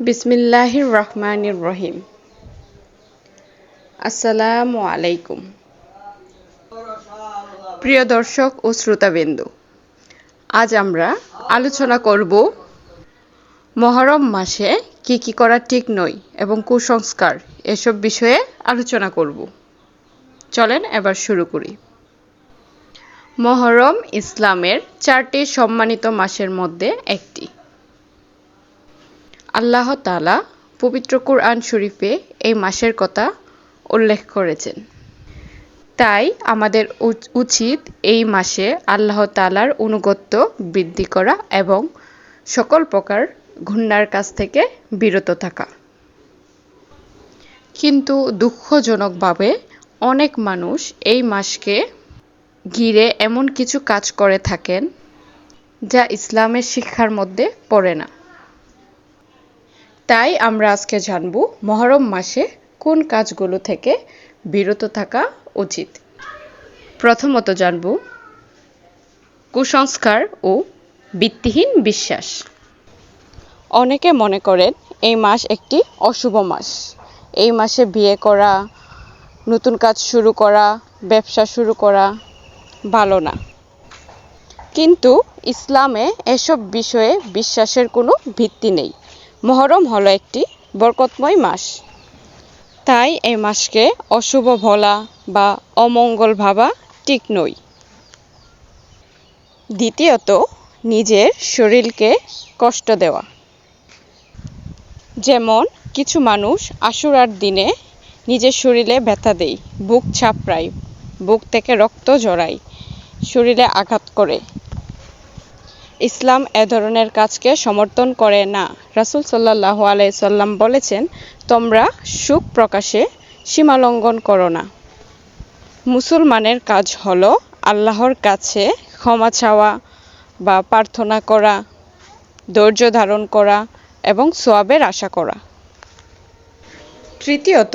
বিসমিল্লাহির রহমানির রহিম। আসসালামু আলাইকুম। প্রিয় দর্শক ও শ্রোতাবিন্দু, আজ আমরা আলোচনা করব মহরম মাসে কি কি করা ঠিক নয় এবং কুসংস্কার এসব বিষয়ে আলোচনা করব। চলেন এবার শুরু করি। মহরম ইসলামের 4টি সম্মানিত মাসের মধ্যে একটি। আল্লাহ তাআলা পবিত্র কুরআন শরীফে এই মাসের কথা উল্লেখ করেছেন। তাই আমাদের উচিত এই মাসে আল্লাহ তাআলার আনুগত্য বৃদ্ধি করা এবং সকল প্রকার গুনাহের কাছ থেকে বিরত থাকা। কিন্তু দুঃখজনকভাবে অনেক মানুষ এই মাসকে ঘিরে এমন কিছু কাজ করে থাকেন যা ইসলামের শিক্ষার মধ্যে পড়ে না। তাই আমরা আজকে জানব মহরম মাসে কোন কাজগুলো থেকে বিরত থাকা উচিত। প্রথমত জানব কুসংস্কার ও ভিত্তিহীন বিশ্বাস। অনেকে মনে করেন এই মাস একটি অশুভ মাস। এই মাসে বিয়ে করা, নতুন কাজ শুরু করা, ব্যবসা শুরু করা ভালো না। কিন্তু ইসলামে এসব বিষয়ে বিশ্বাসের কোনো ভিত্তি নেই। মহরম হলো একটি বরকতময় মাস। তাই এই মাসকে অশুভ বলা বা অমঙ্গল ভাবা ঠিক নয়। দ্বিতীয়ত, নিজের শরীরকে কষ্ট দেওয়া। যেমন কিছু মানুষ আশুরার দিনে নিজের শরীরে ব্যথা দেয়, বুক চাপড়ায়, বুক থেকে রক্ত ঝরায়, শরীরে আঘাত করে। ইসলাম এ ধরনের কাজকে সমর্থন করে না। রাসূল সাল্লাল্লাহু আলাইহি সাল্লাম বলেছেন, তোমরা সুখ প্রকাশে সীমা লঙ্ঘন করো না। মুসলমানের কাজ হলো আল্লাহর কাছে ক্ষমা চাওয়া বা প্রার্থনা করা, ধৈর্য ধারণ করা এবং সওয়াবের আশা করা। তৃতীয়ত,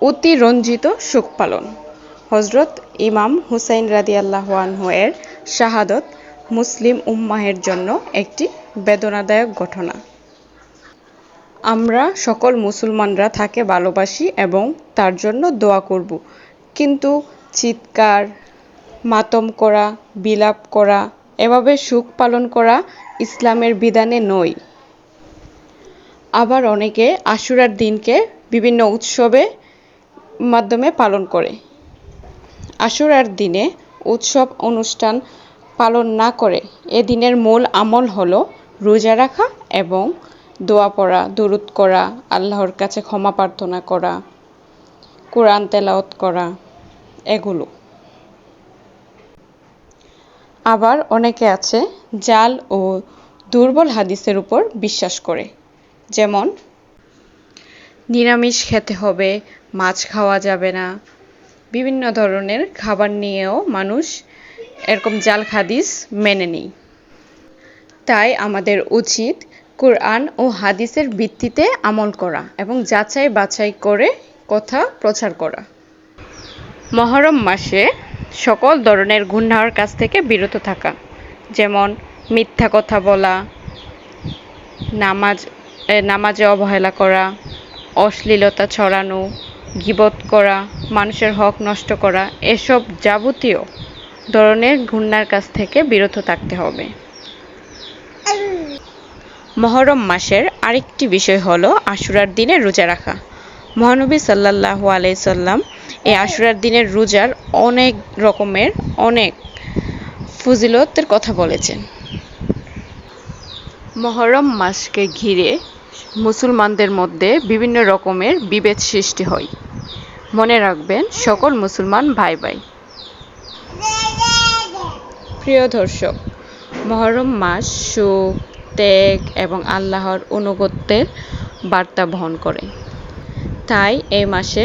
অতিরঞ্জিত শোক পালন। হযরত ইমাম হুসাইন রাদিয়াল্লাহু আনহু এর শাহাদত মুসলিম উম্মাহের জন্য একটি বেদনাদায়ক ঘটনা। আমরা সকল মুসলমানরা তাকে ভালোবাসি এবং তার জন্য দোয়া করব, কিন্তু চিৎকার, মাতম করা, বিলাপ করা, এভাবে শোক পালন করা ইসলামের বিধানে নয়। আবার অনেকে আশুরার দিনকে বিভিন্ন উৎসবের মাধ্যমে পালন করে। আশুরার দিনে উৎসব অনুষ্ঠান পালন না করে এ দিনের মূল আমল হলো রোজা রাখা এবং দোয়া পড়া, দুরূদ করা, আল্লাহর কাছে ক্ষমা প্রার্থনা করা, কোরআন তেলাওয়াত করা, এগুলো। আবার অনেকে আছে জাল ও দুর্বল হাদিসের উপর বিশ্বাস করে। যেমন নিরামিষ খেতে হবে, মাছ খাওয়া যাবে না, বিভিন্ন ধরনের খাবার নিয়েও মানুষ এরকম জাল হাদিস মেনে নেয়। তাই আমাদের উচিত কোরআন ও হাদিসের ভিত্তিতে আমল করা এবং যাচাই বাছাই করে কথা প্রচার করা। মহরম মাসে সকল ধরনের গুনাহের কাছ থেকে বিরত থাকা, যেমন মিথ্যা কথা বলা, নামাজে অবহেলা করা, অশ্লীলতা ছড়ানো, গীবত করা, মানুষের হক নষ্ট করা, এসব যাবতীয় ধরনের গুনাহের কাছ থেকে বিরত থাকতে হবে। মহরম মাসের আরেকটি বিষয় হলো আশুরার দিনে রোজা রাখা। মহানবী সাল্লাল্লাহু আলাইহি সাল্লাম এই আশুরার দিনের রোজার অনেক ফজিলতের কথা বলেছেন। মহরম মাসকে ঘিরে মুসলমানদের মধ্যে বিভিন্ন রকমের বিভেদ সৃষ্টি হয়। মনে রাখবেন, সকল মুসলমান ভাই ভাই। প্রিয় দর্শক, মহরম মাস সুখ, ত্যাগ এবং আল্লাহর আনুগত্যের বার্তা বহন করে। তাই এই মাসে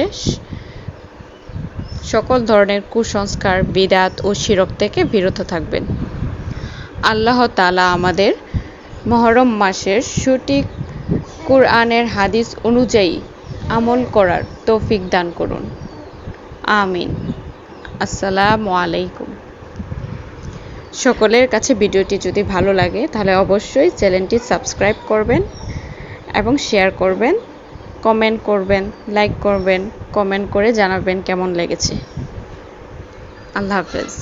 সকল ধরনের কুসংস্কার, বিদআত ও শিরক থেকে বিরত থাকবেন। আল্লাহ তাআলা আমাদের মহরম মাসের সঠিক কুরআনের হাদিস অনুযায়ী আমল করার তৌফিক দান করুন। আমিন। আসসালামু আলাইকুম। সকলের কাছে ভিডিওটি যদি ভালো লাগে তাহলে অবশ্যই চ্যানেলটি সাবস্ক্রাইব করবেন এবং শেয়ার করবেন, কমেন্ট করবেন, লাইক করবেন, কমেন্ট করে জানাবেন কেমন লেগেছে। আল্লাহ হাফেজ।